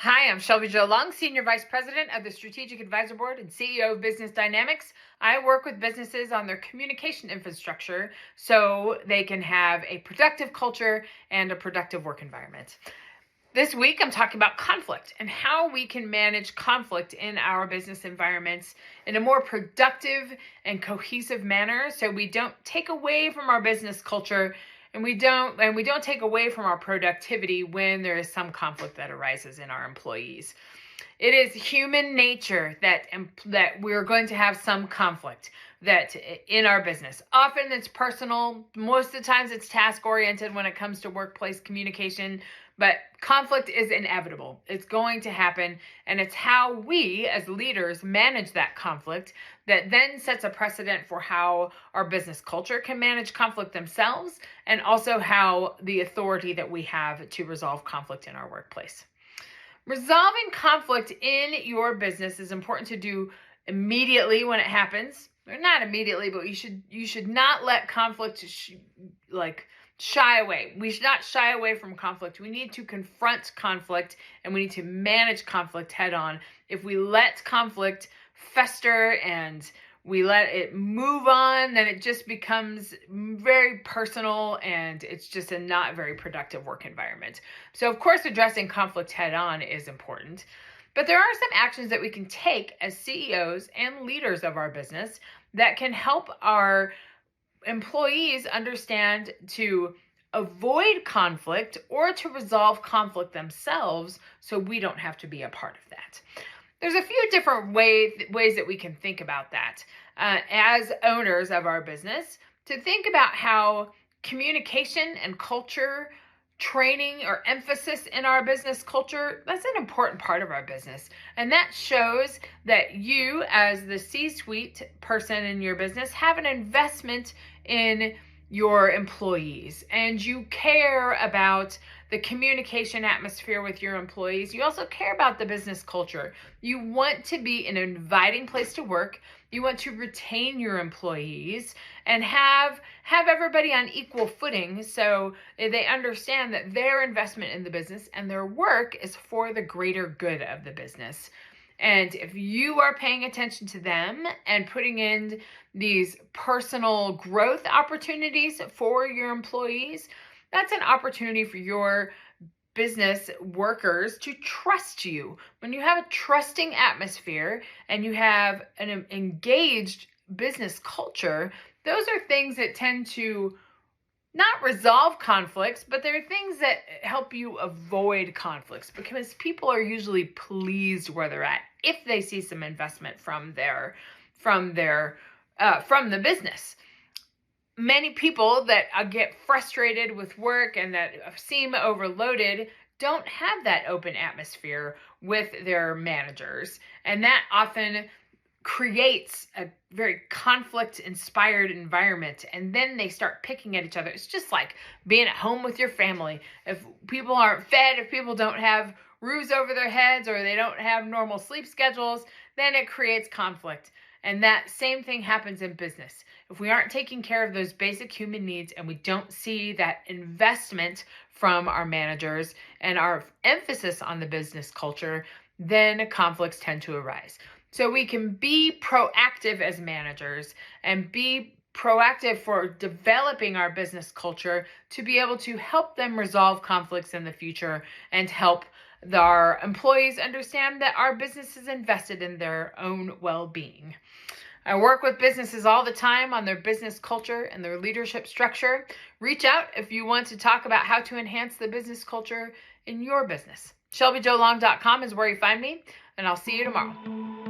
Hi, I'm Shelby Jo Long, Senior Vice President of the Strategic Advisor Board and CEO of Business Dynamics. I work with businesses on their communication infrastructure so they can have a productive culture and a productive work environment. This week, I'm talking about conflict and how we can manage conflict in our business environments in a more productive and cohesive manner so we don't take away from our business culture and we don't take away from our productivity when there is some conflict that arises in our employees. It is human nature that we're going to have some conflict that in our business. Often it's personal. Most of the times it's task oriented when it comes to workplace communication, but conflict is inevitable. It's going to happen, and it's how we as leaders manage that conflict that then sets a precedent for how our business culture can manage conflict themselves, and also how the authority that we have to resolve conflict in our workplace. Resolving conflict in your business is important to do immediately when it happens. Or not immediately, but you should not let conflict shy away. We should not shy away from conflict. We need to confront conflict, and we need to manage conflict head on. If we let conflict fester and we let it move on, then it just becomes very personal, and it's just a not very productive work environment. So, of course, addressing conflict head on is important. But there are some actions that we can take as CEOs and leaders of our business that can help our employees understand to avoid conflict or to resolve conflict themselves so we don't have to be a part of that. There's a few different ways that we can think about that as owners of our business, to think about how communication and culture training or emphasis in our business culture, that's an important part of our business. And that shows that you, as the C-suite person in your business, have an investment in your employees and you care about the communication atmosphere with your employees. You also care about the business culture. You want to be an inviting place to work. You want to retain your employees and have everybody on equal footing so they understand that their investment in the business and their work is for the greater good of the business. And if you are paying attention to them and putting in these personal growth opportunities for your employees, that's an opportunity for your business workers to trust you. When you have a trusting atmosphere and you have an engaged business culture, those are things that tend to not resolve conflicts, but they're things that help you avoid conflicts because people are usually pleased where they're at if they see some investment from the business. Many people that get frustrated with work and that seem overloaded don't have that open atmosphere with their managers, and that often creates a very conflict-inspired environment, and then they start picking at each other. It's just like being at home with your family. If people aren't fed, if people don't have roofs over their heads, or they don't have normal sleep schedules, then it creates conflict. And that same thing happens in business. If we aren't taking care of those basic human needs and we don't see that investment from our managers and our emphasis on the business culture, then conflicts tend to arise. So we can be proactive as managers and be proactive for developing our business culture to be able to help them resolve conflicts in the future and help our employees understand that our business is invested in their own well-being. I work with businesses all the time on their business culture and their leadership structure. Reach out if you want to talk about how to enhance the business culture in your business. ShelbyJoLong.com is where you find me, and I'll see you tomorrow.